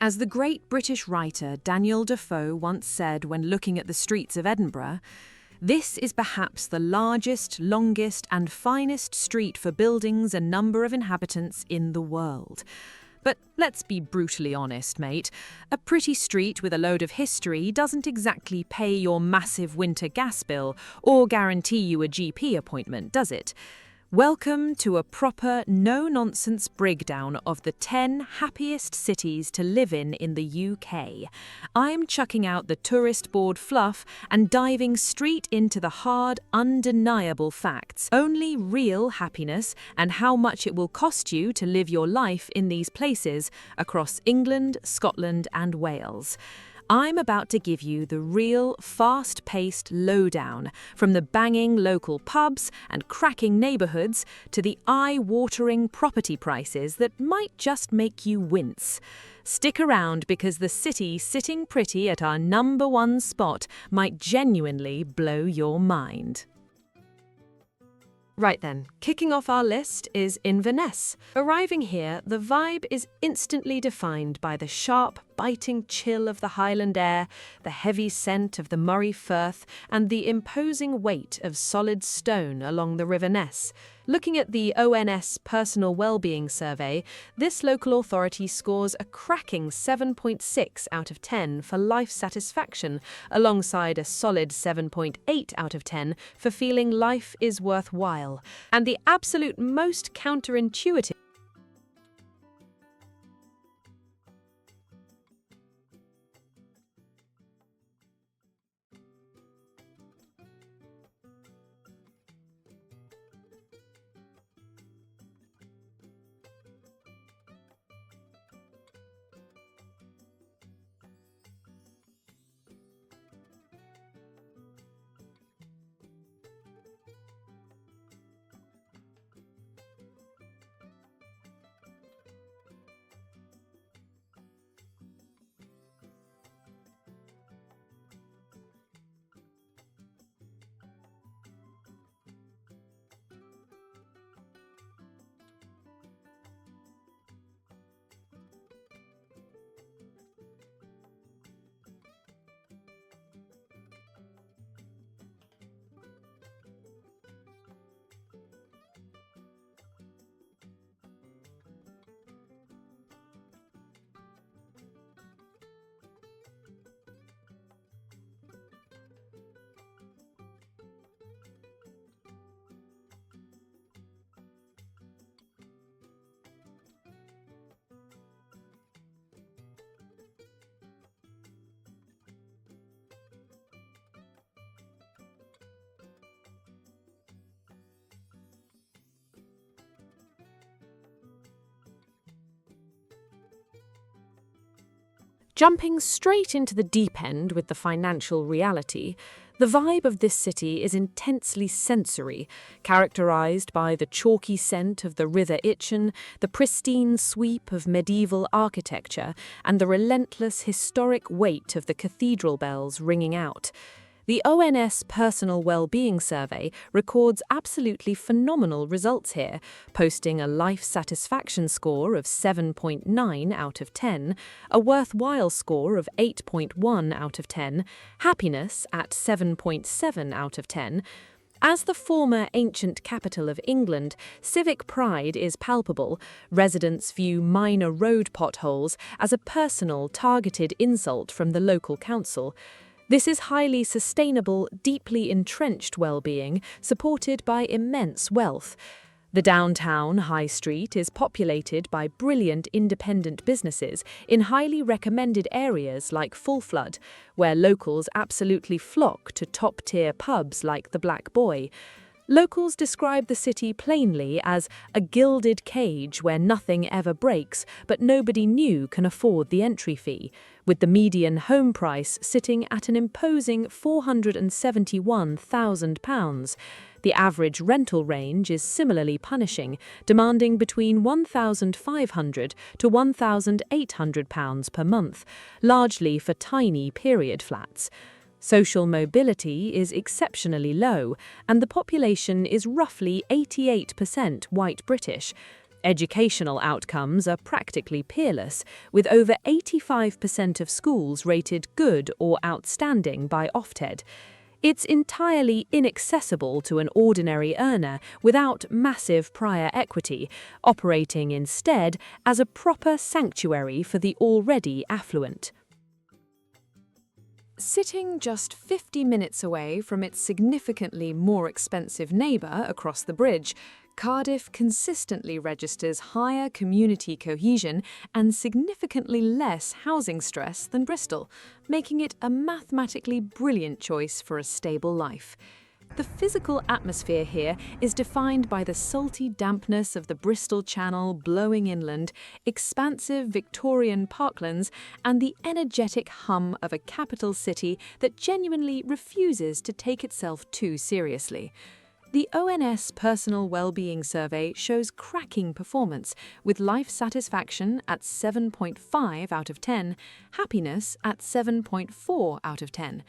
As the great British writer Daniel Defoe once said when looking at the streets of Edinburgh, "This is perhaps the largest, longest and finest street for buildings and number of inhabitants in the world." But let's be brutally honest, mate. A pretty street with a load of history doesn't exactly pay your massive winter gas bill or guarantee you a GP appointment, does it? Welcome to a proper, no-nonsense breakdown of the 10 happiest cities to live in the UK. I'm chucking out the tourist board fluff and diving straight into the hard, undeniable facts. Only real happiness and how much it will cost you to live your life in these places across England, Scotland and Wales. I'm about to give you the real, fast-paced lowdown, from the banging local pubs and cracking neighbourhoods to the eye-watering property prices that might just make you wince. Stick around because the city sitting pretty at our #1 spot might genuinely blow your mind. Right then, kicking off our list is Inverness. Arriving here, the vibe is instantly defined by the sharp, biting chill of the Highland air, the heavy scent of the Moray Firth, and the imposing weight of solid stone along the River Ness. Looking at the ONS Personal Wellbeing Survey, this local authority scores a cracking 7.6 out of 10 for life satisfaction, alongside a solid 7.8 out of 10 for feeling life is worthwhile. And the absolute most counterintuitive Jumping straight into the deep end with the financial reality, the vibe of this city is intensely sensory, characterised by the chalky scent of the River Itchen, the pristine sweep of medieval architecture, and the relentless historic weight of the cathedral bells ringing out. The ONS Personal Wellbeing Survey records absolutely phenomenal results here, posting a life satisfaction score of 7.9 out of 10, a worthwhile score of 8.1 out of 10, happiness at 7.7 out of 10. As the former ancient capital of England, civic pride is palpable. Residents view minor road potholes as a personal, targeted insult from the local council. This is highly sustainable, deeply entrenched well-being, supported by immense wealth. The downtown High Street is populated by brilliant independent businesses in highly recommended areas like Full Flood, where locals absolutely flock to top-tier pubs like the Black Boy. Locals describe the city plainly as a gilded cage where nothing ever breaks, but nobody new can afford the entry fee, with the median home price sitting at an imposing £471,000. The average rental range is similarly punishing, demanding between £1,500 to £1,800 per month, largely for tiny period flats. Social mobility is exceptionally low, and the population is roughly 88% white British. Educational outcomes are practically peerless, with over 85% of schools rated good or outstanding by Ofsted. It's entirely inaccessible to an ordinary earner without massive prior equity, operating instead as a proper sanctuary for the already affluent. Sitting just 50 minutes away from its significantly more expensive neighbour across the bridge, Cardiff consistently registers higher community cohesion and significantly less housing stress than Bristol, making it a mathematically brilliant choice for a stable life. The physical atmosphere here is defined by the salty dampness of the Bristol Channel blowing inland, expansive Victorian parklands, and the energetic hum of a capital city that genuinely refuses to take itself too seriously. The ONS Personal Wellbeing Survey shows cracking performance, with life satisfaction at 7.5 out of 10, happiness at 7.4 out of 10.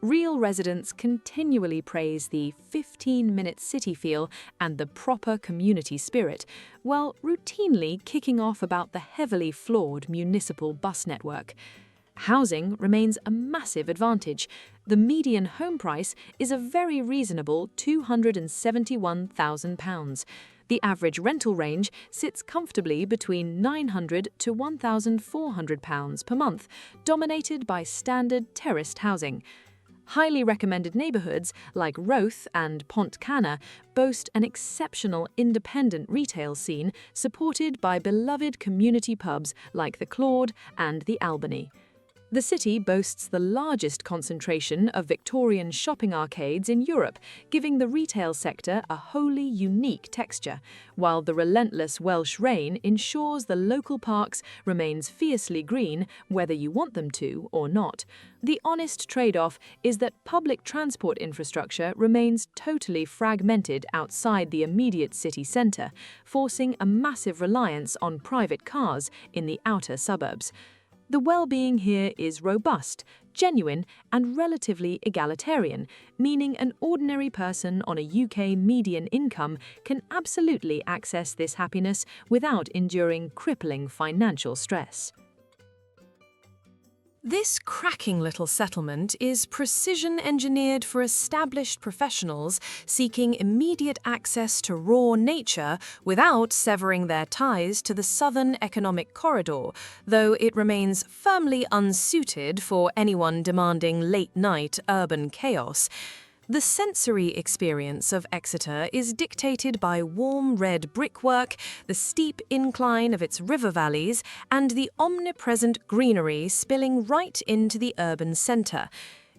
Real residents continually praise the 15-minute city feel and the proper community spirit, while routinely kicking off about the heavily flawed municipal bus network. Housing remains a massive advantage. The median home price is a very reasonable £271,000. The average rental range sits comfortably between £900 to £1,400 per month, dominated by standard terraced housing. Highly recommended neighbourhoods like Roath and Pontcanna boast an exceptional independent retail scene supported by beloved community pubs like the Claude and the Albany. The city boasts the largest concentration of Victorian shopping arcades in Europe, giving the retail sector a wholly unique texture, while the relentless Welsh rain ensures the local parks remains fiercely green whether you want them to or not. The honest trade-off is that public transport infrastructure remains totally fragmented outside the immediate city centre, forcing a massive reliance on private cars in the outer suburbs. The well-being here is robust, genuine, and relatively egalitarian, meaning an ordinary person on a UK median income can absolutely access this happiness without enduring crippling financial stress. This cracking little settlement is precision-engineered for established professionals seeking immediate access to raw nature without severing their ties to the Southern Economic Corridor, though it remains firmly unsuited for anyone demanding late-night urban chaos. The sensory experience of Exeter is dictated by warm red brickwork, the steep incline of its river valleys, and the omnipresent greenery spilling right into the urban centre.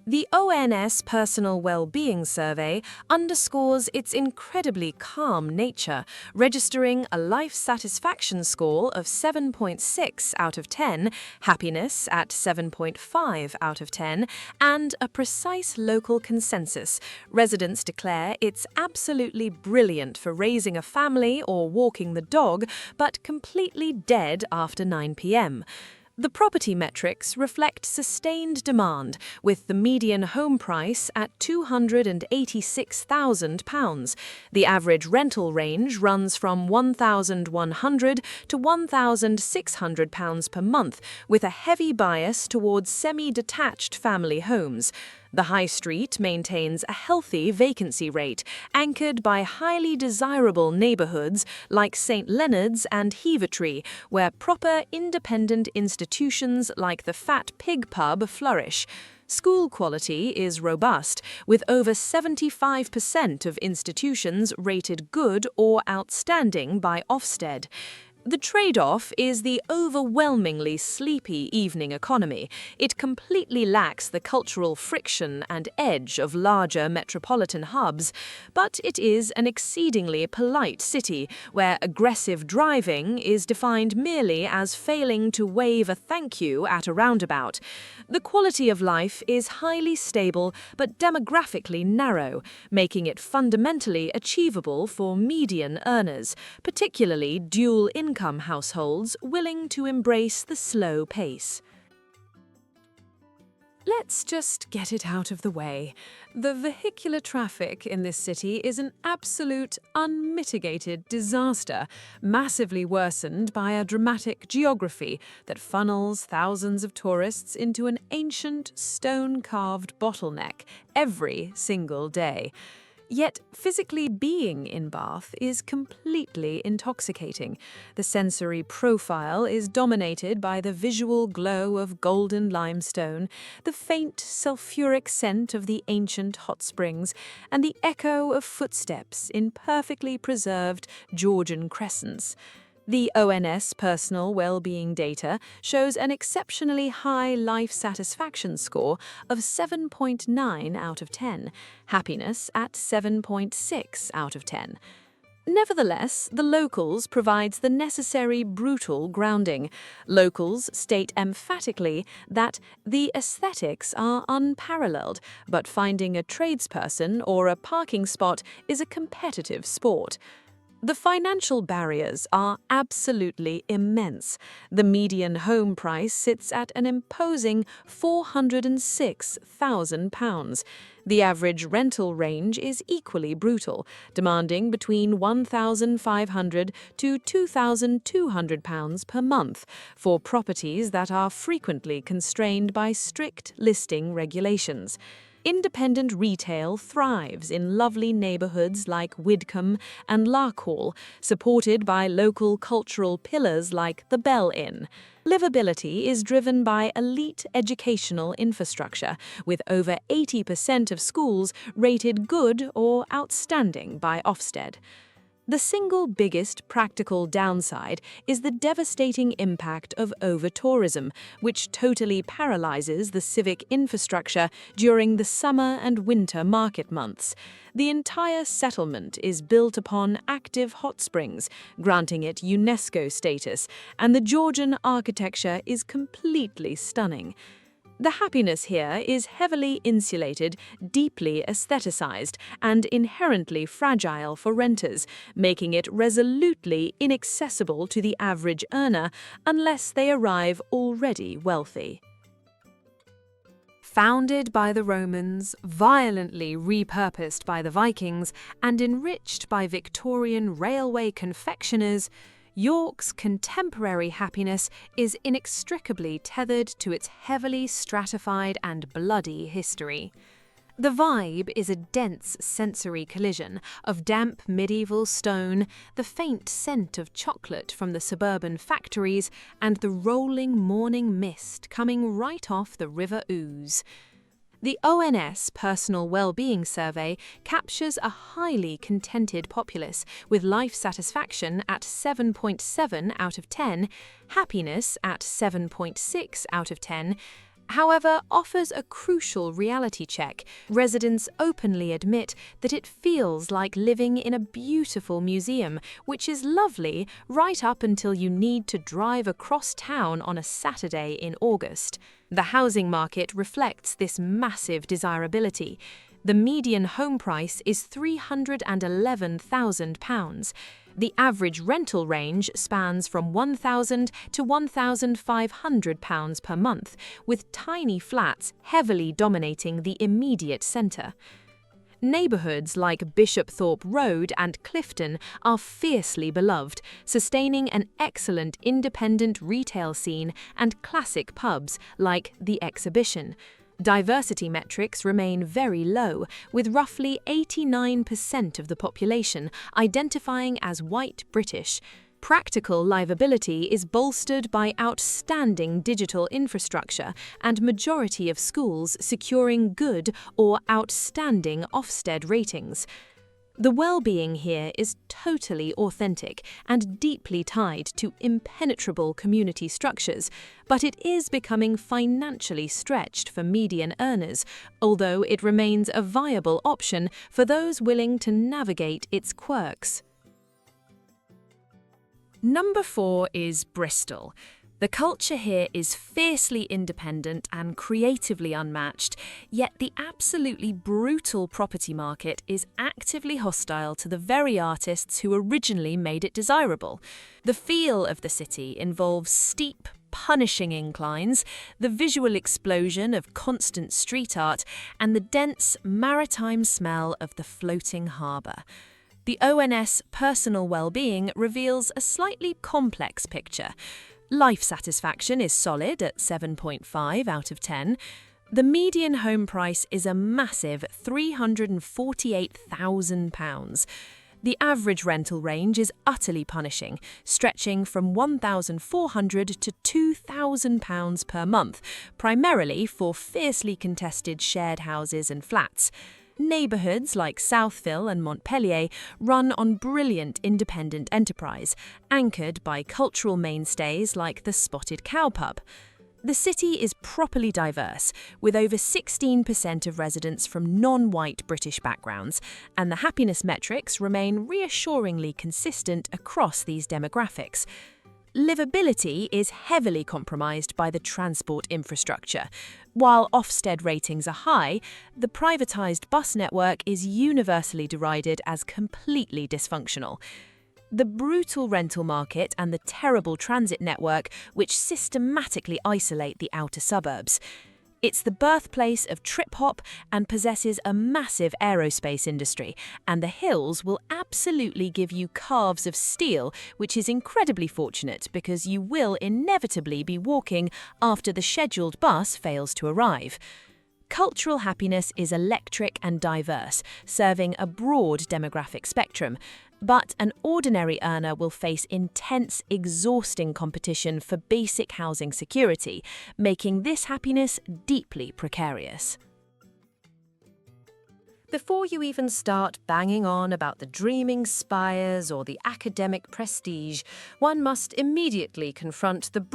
The ONS Personal Wellbeing Survey underscores its incredibly calm nature, registering a life satisfaction score of 7.6 out of 10, happiness at 7.5 out of 10, and a precise local consensus. Residents declare it's absolutely brilliant for raising a family or walking the dog, but completely dead after 9 p.m. The property metrics reflect sustained demand, with the median home price at £286,000. The average rental range runs from £1,100 to £1,600 per month, with a heavy bias towards semi-detached family homes. The High Street maintains a healthy vacancy rate, anchored by highly desirable neighbourhoods like St Leonard's and Heatwaves, where proper independent institutions like the Fat Pig Pub flourish. School quality is robust, with over 75% of institutions rated good or outstanding by Ofsted. The trade-off is the overwhelmingly sleepy evening economy. It completely lacks the cultural friction and edge of larger metropolitan hubs, but it is an exceedingly polite city where aggressive driving is defined merely as failing to wave a thank you at a roundabout. The quality of life is highly stable but demographically narrow, making it fundamentally achievable for median earners, particularly dual-income households willing to embrace the slow pace. Let's just get it out of the way. The vehicular traffic in this city is an absolute, unmitigated disaster, massively worsened by a dramatic geography that funnels thousands of tourists into an ancient, stone-carved bottleneck every single day. Yet, physically being in Bath is completely intoxicating. The sensory profile is dominated by the visual glow of golden limestone, the faint sulphuric scent of the ancient hot springs, and the echo of footsteps in perfectly preserved Georgian crescents. The ONS personal well-being data shows an exceptionally high life satisfaction score of 7.9 out of 10, happiness at 7.6 out of 10. Nevertheless, the locals provides the necessary brutal grounding. Locals state emphatically that the aesthetics are unparalleled, but finding a tradesperson or a parking spot is a competitive sport. The financial barriers are absolutely immense. The median home price sits at an imposing £406,000. The average rental range is equally brutal, demanding between £1,500 to £2,200 per month for properties that are frequently constrained by strict listing regulations. Independent retail thrives in lovely neighbourhoods like Widcombe and Larkhall, supported by local cultural pillars like the Bell Inn. Livability is driven by elite educational infrastructure, with over 80% of schools rated good or outstanding by Ofsted. The single biggest practical downside is the devastating impact of over-tourism, which totally paralyzes the civic infrastructure during the summer and winter market months. The entire settlement is built upon active hot springs, granting it UNESCO status, and the Georgian architecture is completely stunning. The happiness here is heavily insulated, deeply aestheticized, and inherently fragile for renters, making it resolutely inaccessible to the average earner unless they arrive already wealthy. Founded by the Romans, violently repurposed by the Vikings, and enriched by Victorian railway confectioners, York's contemporary happiness is inextricably tethered to its heavily stratified and bloody history. The vibe is a dense sensory collision of damp medieval stone, the faint scent of chocolate from the suburban factories, and the rolling morning mist coming right off the River Ouse. The ONS Personal Wellbeing Survey captures a highly contented populace with life satisfaction at 7.7 out of 10, happiness at 7.6 out of 10, however, offers a crucial reality check. Residents openly admit that it feels like living in a beautiful museum, which is lovely right up until you need to drive across town on a Saturday in August. The housing market reflects this massive desirability. The median home price is £311,000. The average rental range spans from £1,000 to £1,500 per month, with tiny flats heavily dominating the immediate centre. Neighbourhoods like Bishopthorpe Road and Clifton are fiercely beloved, sustaining an excellent independent retail scene and classic pubs like The Exhibition. Diversity metrics remain very low, with roughly 89% of the population identifying as white British. Practical livability is bolstered by outstanding digital infrastructure and majority of schools securing good or outstanding Ofsted ratings. The well-being here is totally authentic and deeply tied to impenetrable community structures, but it is becoming financially stretched for median earners, although it remains a viable option for those willing to navigate its quirks. Number 4 is Bristol. The culture here is fiercely independent and creatively unmatched, yet the absolutely brutal property market is actively hostile to the very artists who originally made it desirable. The feel of the city involves steep, punishing inclines, the visual explosion of constant street art, and the dense maritime smell of the floating harbour. The ONS personal well-being reveals a slightly complex picture. Life satisfaction is solid at 7.5 out of 10. The median home price is a massive £348,000. The average rental range is utterly punishing, stretching from £1,400 to £2,000 per month, primarily for fiercely contested shared houses and flats. Neighbourhoods like Southville and Montpellier run on brilliant independent enterprise, anchored by cultural mainstays like the Spotted Cow pub. The city is properly diverse, with over 16% of residents from non-white British backgrounds, and the happiness metrics remain reassuringly consistent across these demographics. Livability is heavily compromised by the transport infrastructure. While Ofsted ratings are high, the privatised bus network is universally derided as completely dysfunctional. The brutal rental market and the terrible transit network which systematically isolate the outer suburbs. It's the birthplace of trip-hop and possesses a massive aerospace industry, and the hills will absolutely give you calves of steel, which is incredibly fortunate because you will inevitably be walking after the scheduled bus fails to arrive. Cultural happiness is electric and diverse, serving a broad demographic spectrum, but an ordinary earner will face intense, exhausting competition for basic housing security, making this happiness deeply precarious. Before you even start banging on about the dreaming spires or the academic prestige, one must immediately confront the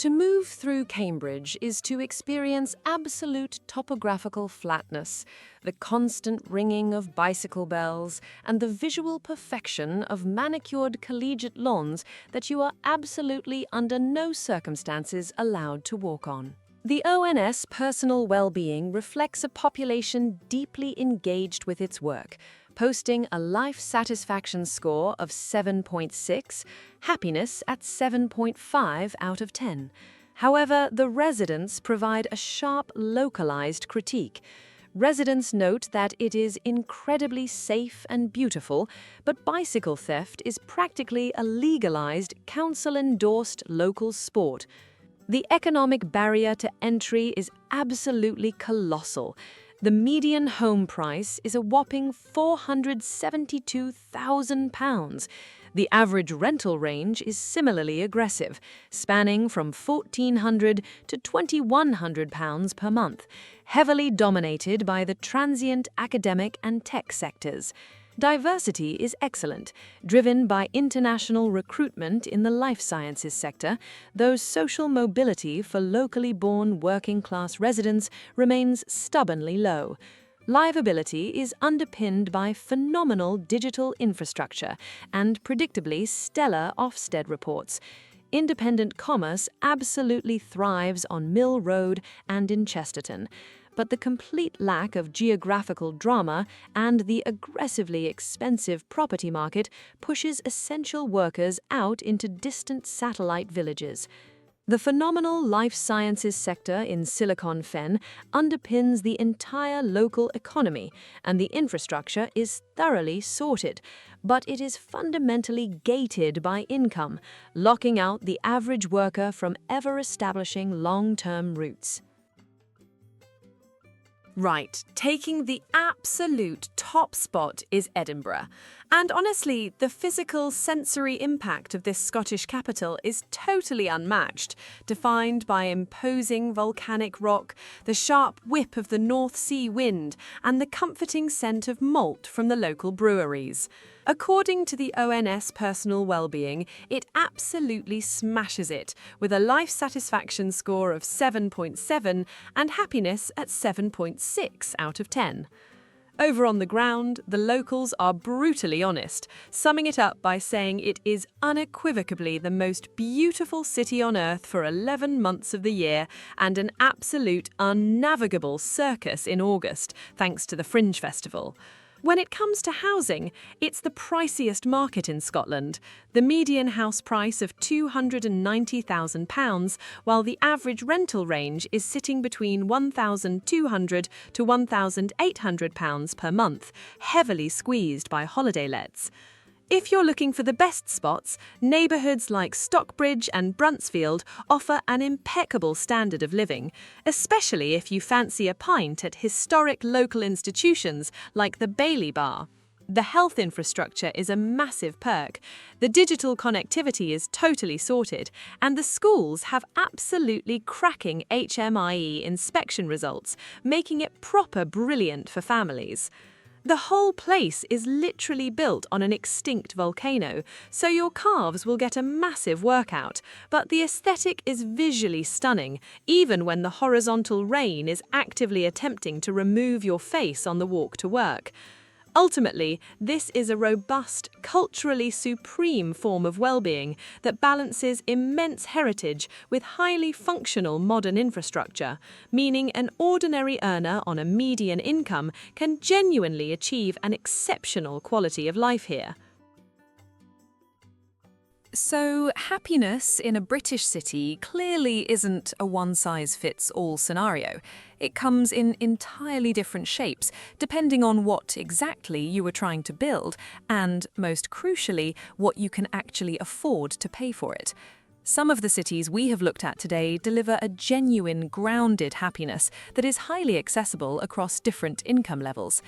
To move through Cambridge is to experience absolute topographical flatness, the constant ringing of bicycle bells, and the visual perfection of manicured collegiate lawns that you are absolutely under no circumstances allowed to walk on. The ONS personal well-being reflects a population deeply engaged with its work, posting a life satisfaction score of 7.6, happiness at 7.5 out of 10. However, the residents provide a sharp, localized critique. Residents note that it is incredibly safe and beautiful, but bicycle theft is practically a legalized, council-endorsed local sport. The economic barrier to entry is absolutely colossal. The median home price is a whopping £472,000. The average rental range is similarly aggressive, spanning from £1,400 to £2,100 per month, heavily dominated by the transient academic and tech sectors. Diversity is excellent, driven by international recruitment in the life sciences sector, though social mobility for locally born working-class residents remains stubbornly low. Livability is underpinned by phenomenal digital infrastructure and predictably stellar Ofsted reports. Independent commerce absolutely thrives on Mill Road and in Chesterton, but the complete lack of geographical drama and the aggressively expensive property market pushes essential workers out into distant satellite villages. The phenomenal life sciences sector in Silicon Fen underpins the entire local economy, and the infrastructure is thoroughly sorted, but it is fundamentally gated by income, locking out the average worker from ever establishing long-term roots. Right, taking the absolute top spot is Edinburgh. And honestly, the physical sensory impact of this Scottish capital is totally unmatched, defined by imposing volcanic rock, the sharp whip of the North Sea wind, and the comforting scent of malt from the local breweries. According to the ONS Personal Wellbeing, it absolutely smashes it, with a life satisfaction score of 7.7 and happiness at 7.6 out of 10. Over on the ground, the locals are brutally honest, summing it up by saying it is unequivocally the most beautiful city on earth for 11 months of the year and an absolute unnavigable circus in August, thanks to the Fringe Festival. When it comes to housing, it's the priciest market in Scotland, the median house price of £290,000, while the average rental range is sitting between £1,200 to £1,800 per month, heavily squeezed by holiday lets. If you're looking for the best spots, neighbourhoods like Stockbridge and Bruntsfield offer an impeccable standard of living, especially if you fancy a pint at historic local institutions like the Bailey Bar. The health infrastructure is a massive perk, the digital connectivity is totally sorted, and the schools have absolutely cracking HMIE inspection results, making it proper brilliant for families. The whole place is literally built on an extinct volcano, so your calves will get a massive workout, but the aesthetic is visually stunning, even when the horizontal rain is actively attempting to remove your face on the walk to work. Ultimately, this is a robust, culturally supreme form of well-being that balances immense heritage with highly functional modern infrastructure, meaning an ordinary earner on a median income can genuinely achieve an exceptional quality of life here. So, happiness in a British city clearly isn't a one-size-fits-all scenario. It comes in entirely different shapes, depending on what exactly you were trying to build, and, most crucially, what you can actually afford to pay for it. Some of the cities we have looked at today deliver a genuine, grounded happiness that is highly accessible across different income levels.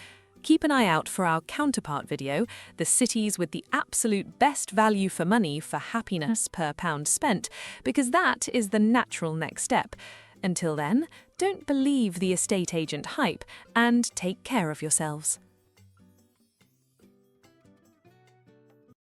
Keep an eye out for our counterpart video, the cities with the absolute best value for money for happiness per pound spent, because that is the natural next step. Until then, don't believe the estate agent hype and take care of yourselves.